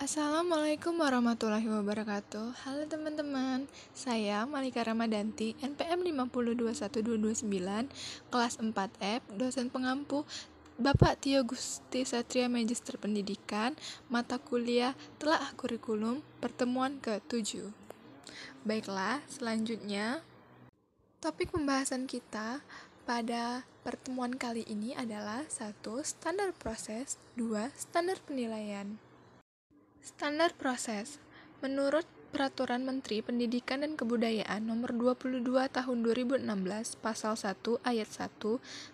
Assalamualaikum warahmatullahi wabarakatuh. Halo teman-teman, saya Malika Ramadanti, NPM 5021229, kelas 4F, dosen pengampu Bapak Tio Gusti Satria Magister Pendidikan, mata kuliah Telaah Kurikulum, pertemuan ke-7. Baiklah, selanjutnya, topik pembahasan kita pada pertemuan kali ini adalah 1. Standar proses, 2. Standar penilaian. Standar proses. Menurut Peraturan Menteri Pendidikan dan Kebudayaan Nomor 22 Tahun 2016 Pasal 1 Ayat 1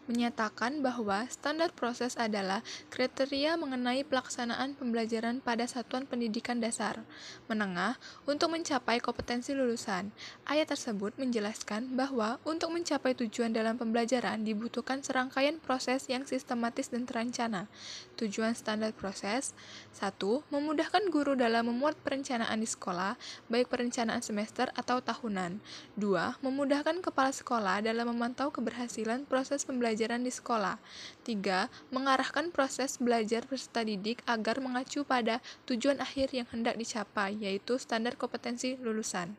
menyatakan bahwa standar proses adalah kriteria mengenai pelaksanaan pembelajaran pada satuan pendidikan dasar, menengah untuk mencapai kompetensi lulusan. Ayat tersebut menjelaskan bahwa untuk mencapai tujuan dalam pembelajaran dibutuhkan serangkaian proses yang sistematis dan terencana. Tujuan standar proses: 1. Memudahkan guru dalam memuat perencanaan di sekolah, baik perencanaan semester atau tahunan. 2. Memudahkan kepala sekolah dalam memantau keberhasilan proses pembelajaran di sekolah. 3. Mengarahkan proses belajar peserta didik agar mengacu pada tujuan akhir yang hendak dicapai, yaitu standar kompetensi lulusan.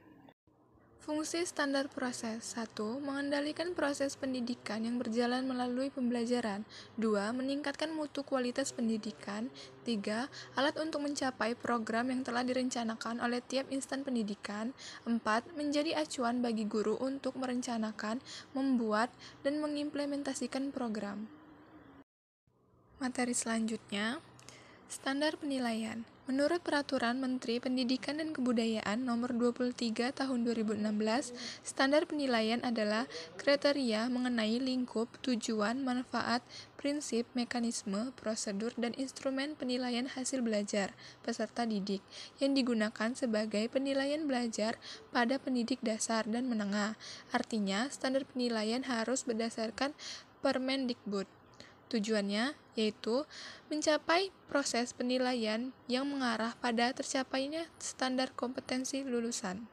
Fungsi standar proses: 1. Mengendalikan proses pendidikan yang berjalan melalui pembelajaran. 2. Meningkatkan mutu kualitas pendidikan. 3. Alat untuk mencapai program yang telah direncanakan oleh tiap instan pendidikan. 4. Menjadi acuan bagi guru untuk merencanakan, membuat, dan mengimplementasikan program. Materi selanjutnya, standar penilaian. Menurut Peraturan Menteri Pendidikan dan Kebudayaan Nomor 23 Tahun 2016, standar penilaian adalah kriteria mengenai lingkup, tujuan, manfaat, prinsip, mekanisme, prosedur, dan instrumen penilaian hasil belajar peserta didik yang digunakan sebagai penilaian belajar pada pendidik dasar dan menengah. Artinya, standar penilaian harus berdasarkan Permendikbud. Tujuannya yaitu mencapai proses penilaian yang mengarah pada tercapainya standar kompetensi lulusan.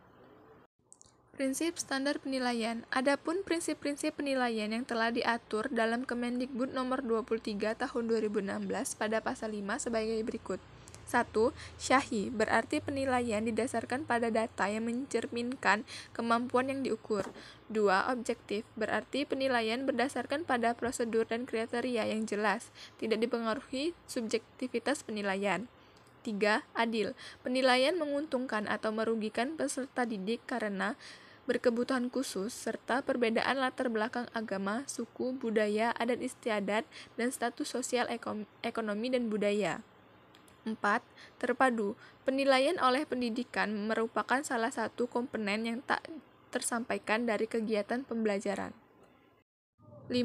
Prinsip standar penilaian. Adapun prinsip-prinsip penilaian yang telah diatur dalam Kemendikbud Nomor 23 Tahun 2016 pada pasal 5 sebagai berikut. 1. Syahih, berarti penilaian didasarkan pada data yang mencerminkan kemampuan yang diukur. 2. Objektif, berarti penilaian berdasarkan pada prosedur dan kriteria yang jelas, tidak dipengaruhi subjektivitas penilaian. 3. Adil, penilaian menguntungkan atau merugikan peserta didik karena berkebutuhan khusus, serta perbedaan latar belakang agama, suku, budaya, adat istiadat, dan status sosial ekonomi dan budaya. 4. Terpadu, penilaian oleh pendidikan merupakan salah satu komponen yang tak tersampaikan dari kegiatan pembelajaran. 5.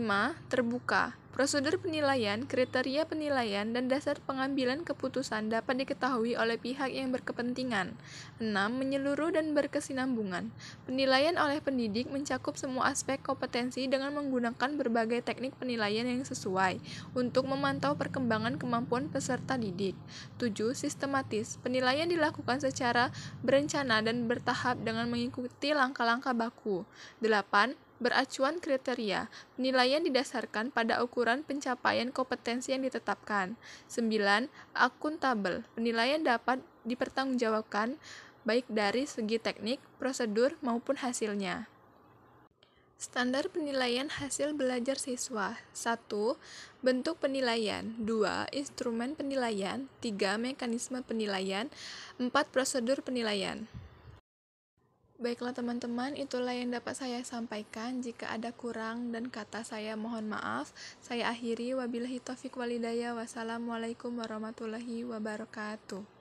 Terbuka, prosedur penilaian, kriteria penilaian, dan dasar pengambilan keputusan dapat diketahui oleh pihak yang berkepentingan. 6. Menyeluruh dan berkesinambungan, penilaian oleh pendidik mencakup semua aspek kompetensi dengan menggunakan berbagai teknik penilaian yang sesuai untuk memantau perkembangan kemampuan peserta didik. 7. Sistematis, penilaian dilakukan secara berencana dan bertahap dengan mengikuti langkah-langkah baku. 8. Beracuan kriteria, penilaian didasarkan pada ukuran pencapaian kompetensi yang ditetapkan. 9. Akuntabel, penilaian dapat dipertanggungjawabkan baik dari segi teknik, prosedur, maupun hasilnya. Standar penilaian hasil belajar siswa. 1. Bentuk penilaian. 2. Instrumen penilaian. 3. Mekanisme penilaian. 4. Prosedur penilaian. Baiklah teman-teman, itulah yang dapat saya sampaikan. Jika ada kurang dan kata saya mohon maaf. Saya akhiri, wabillahi taufiq walhidayah. Wassalamualaikum warahmatullahi wabarakatuh.